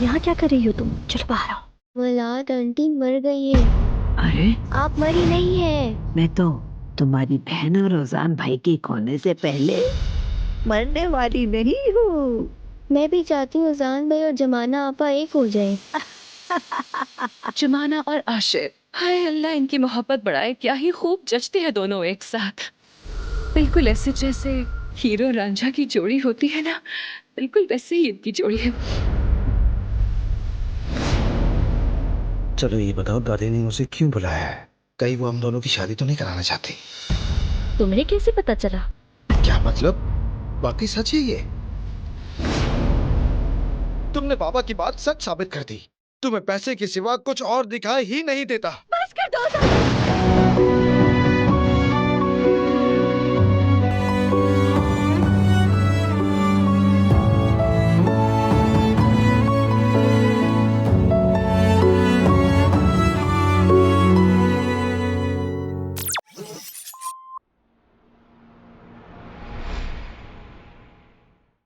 यहाँ क्या कर रही हो तुम? चलो बाहर आओ। मलाद आंटी मर गई है। अरे आप मरी नहीं है। मैं तो तुम्हारी बहन और रोजान भाई के खोने से पहले मरने वाली नहीं हूँ। मैं भी चाहती हूँ जान भाई और जमाना आपा एक हो जाए। जमाना और आशिर, हाय अल्लाह इनकी मोहब्बत बढ़ाए। क्या ही खूब जचते हैं दोनों एक साथ। बिल्कुल ऐसे जैसे हीरो रांझा की जोड़ी होती है ना, बिल्कुल वैसे ही इनकी जोड़ी है। चलो ये बताओ, दादी ने मुझे क्यों बुलाया है? कहीं वो हम दोनों की शादी तो नहीं कराना चाहती? तुम्हें कैसे पता चला? क्या मतलब? बाकी सच है ये? तुमने बाबा की बात सच साबित कर दी। तुम्हें पैसे के सिवा कुछ और दिखाई ही नहीं देता। बस कर दो।